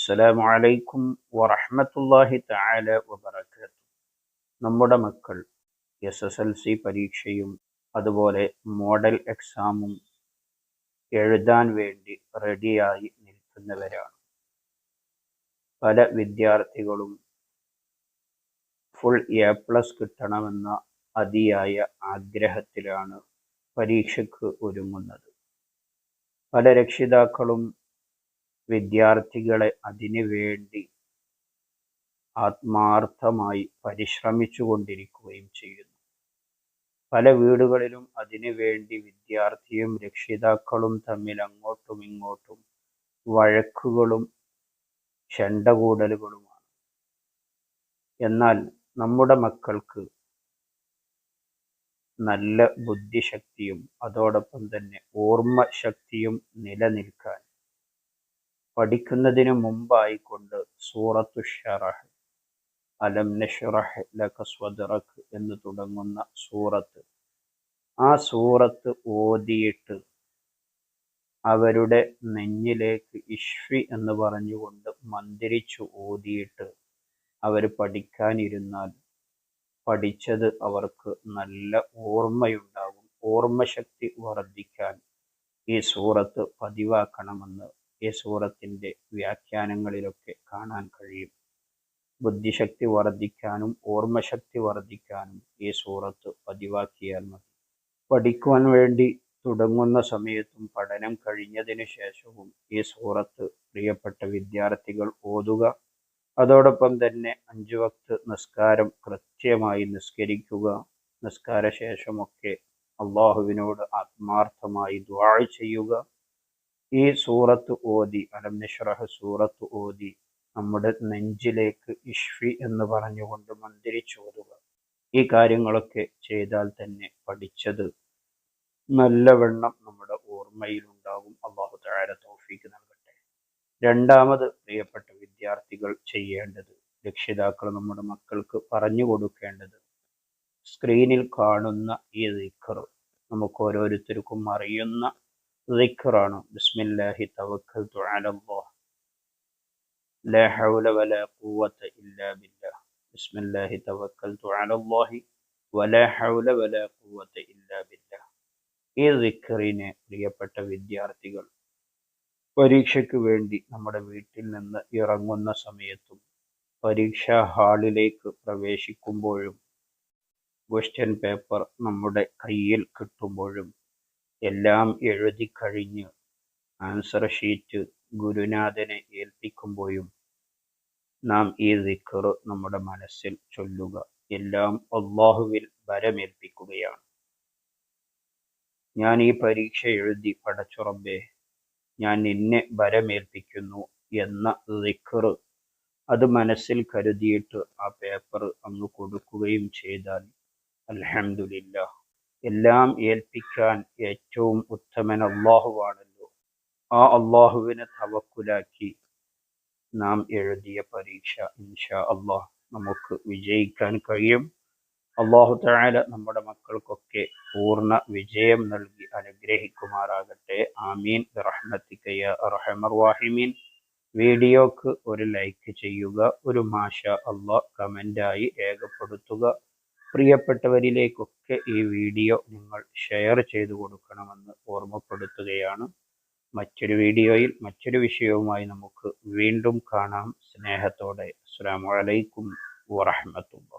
അസ്സലാമു അലൈക്കും വറഹ്മത്തുള്ളാഹി തആല വബറകാതുഹു. നമ്മുടെ മക്കൾ SSLC പരീക്ഷയും അതുപോലെ മോഡൽ എക്സാമും എഴുതാൻ വേണ്ടി റെഡിയായി നിൽക്കുന്നവരാണ്. പല വിദ്യാർത്ഥികളും ഫുൾ A+ കിട്ടണമെന്ന അതിയായ ആഗ്രഹത്തിലാണ് പരീക്ഷയ്ക്ക് ഒരുങ്ങുന്നത്. പല രക്ഷിതാക്കളും വിദ്യാർത്ഥികളെ അതിനു വേണ്ടി ആത്മാർത്ഥമായി പരിശ്രമിച്ചു കൊണ്ടിരിക്കുകയും ചെയ്യുന്നു. പല വീടുകളിലും അതിനു വേണ്ടി വിദ്യാർത്ഥിയും രക്ഷിതാക്കളും തമ്മിൽ അങ്ങോട്ടും ഇങ്ങോട്ടും വഴക്കുകളും ചെണ്ടകൂടലുകളുമാണ്. എന്നാൽ നമ്മുടെ മക്കൾക്ക് നല്ല ബുദ്ധിശക്തിയും അതോടൊപ്പം തന്നെ ഓർമ്മ ശക്തിയും നിലനിൽക്കാൻ പഠിക്കുന്നതിന് മുമ്പായിക്കൊണ്ട് സൂറത്തു ശറഹ്, അലം നശ്റഹ് ലക സ്വദ്റക് എന്ന് തുടങ്ങുന്ന സൂറത്ത്, ആ സൂറത്ത് ഓതിയിട്ട് അവരുടെ നെഞ്ഞിലേക്ക് ഇഷ്ഫി എന്ന് പറഞ്ഞുകൊണ്ട് മന്ത്രിച്ചു ഓതിയിട്ട് അവർ പഠിക്കാനിരുന്നാൽ പഠിച്ചത് അവർക്ക് നല്ല ഓർമ്മയുണ്ടാകും. ഓർമ്മശക്തി വർദ്ധിക്കാൻ ഈ സൂറത്ത് പതിവാക്കണമെന്ന് ഈ സൂറത്തിൻ്റെ വ്യാഖ്യാനങ്ങളിലൊക്കെ കാണാൻ കഴിയും. ബുദ്ധിശക്തി വർദ്ധിക്കാനും ഓർമ്മശക്തി വർദ്ധിക്കാനും ഈ സൂറത്ത് പതിവാക്കിയാൽ മതി. പഠിക്കുവാൻ വേണ്ടി തുടങ്ങുന്ന സമയത്തും പഠനം കഴിഞ്ഞതിന് ശേഷവും ഈ സൂറത്ത് പ്രിയപ്പെട്ട വിദ്യാർത്ഥികൾ ഓതുക. അതോടൊപ്പം തന്നെ 5 വക്ത് നിസ്കാരം കൃത്യമായി നിസ്കരിക്കുക. നിസ്കാര ശേഷമൊക്കെ അള്ളാഹുവിനോട് ആത്മാർത്ഥമായി ദുആ ചെയ്യുക. ഈ സൂറത്ത് ഓതി, അലം നശ്റഹ് സൂറത്ത് ഓതി നമ്മുടെ നെഞ്ചിലേക്ക് ഇഷ്ഫി എന്ന് പറഞ്ഞുകൊണ്ട് മന്ത്രിച്ചോതുക. ഈ കാര്യങ്ങളൊക്കെ ചെയ്താൽ തന്നെ പഠിച്ചത് നല്ലവണ്ണം നമ്മുടെ ഓർമ്മയിലുണ്ടാകും. അല്ലാഹു തആല തൗഫീഖ് നൽകട്ടെ. രണ്ടാമത് പ്രിയപ്പെട്ട വിദ്യാർത്ഥികൾ ചെയ്യേണ്ടത്, രക്ഷിതാക്കൾ നമ്മുടെ മക്കൾക്ക് പറഞ്ഞു കൊടുക്കേണ്ടത്, സ്ക്രീനിൽ കാണുന്ന ഈ ദിക്ർ നമുക്ക് ഓരോരുത്തർക്കും അറിയുന്ന ദിക്റാണ്. ബിസ്മില്ലാഹി തവക്കൽതു അലല്ലാഹ് ലാ ഹൗല വലാ ഖുവത ഇല്ലാ ബില്ലാഹ്. ബിസ്മില്ലാഹി തവക്കൽതു അലല്ലാഹി വലാ ഹൗല വലാ ഖുവത ഇല്ലാ ബില്ലാഹ്. ഈ ദിക്റിനെ പ്രിയപ്പെട്ട വിദ്യാർത്ഥികൾ പരീക്ഷയ്ക്ക് വേണ്ടി നമ്മുടെ വീട്ടിൽ നിന്ന് ഇറങ്ങുന്ന സമയത്തും പരീക്ഷാ ഹാളിലേക്ക് പ്രവേശിക്കുമ്പോഴും ക്വസ്റ്റ്യൻ പേപ്പർ നമ്മുടെ കയ്യിൽ കിട്ടുമ്പോഴും എല്ലാം എഴുതി കഴിഞ്ഞ് ആൻസർ ഷീറ്റ് ഗുരുനാഥനെ ഏൽപ്പിക്കുമ്പോഴും നാം ഈ ദിക്ർ നമ്മുടെ മനസ്സിൽ ചൊല്ലുക. എല്ലാം അള്ളാഹുവിൽ ഭരമേൽപ്പിക്കുകയാണ്. ഞാൻ ഈ പരീക്ഷ എഴുതി, പടച്ച റബ്ബേ ഞാൻ നിന്നെ ഭരമേൽപ്പിക്കുന്നു എന്ന ദിക്ർ അത് മനസ്സിൽ കരുതിയിട്ട് ആ പേപ്പർ അങ്ങ് കൊടുക്കുകയും ചെയ്താൽ അൽഹംദുലില്ലാഹ്, എല്ലാം ഏൽപ്പിക്കാൻ ഏറ്റവും ഉത്തമൻ അള്ളാഹുവാണല്ലോ. ആ അള്ളാഹുവിനെ തവക്കുലാക്കി നാം എഴുതിയ പരീക്ഷ ഇൻഷാ അള്ളാഹ് നമുക്ക് വിജയിക്കാൻ കഴിയും. അള്ളാഹു തആല നമ്മുടെ മക്കൾക്കൊക്കെ പൂർണ്ണ വിജയം നൽകി അനുഗ്രഹിക്കുമാറാകട്ടെ. ആമീൻ ബിറഹ്മതിക യാ അർഹമർ റഹീമീൻ. വീഡിയോക്ക് ഒരു ലൈക്ക് ചെയ്യുക, ഒരു മാഷാ അള്ളാഹ് കമൻ്റായി രേഖപ്പെടുത്തുക. പ്രിയപ്പെട്ടവരിലേക്കൊക്കെ ഈ വീഡിയോ നിങ്ങൾ ഷെയർ ചെയ്തു കൊടുക്കണമെന്ന് ഓർമ്മപ്പെടുത്തുകയാണ്. മറ്റൊരു വീഡിയോയിൽ മറ്റൊരു വിഷയവുമായി നമുക്ക് വീണ്ടും കാണാം. സ്നേഹത്തോടെ. അസ്സലാമു അലൈക്കും വറഹ്മത്തുള്ളാഹി.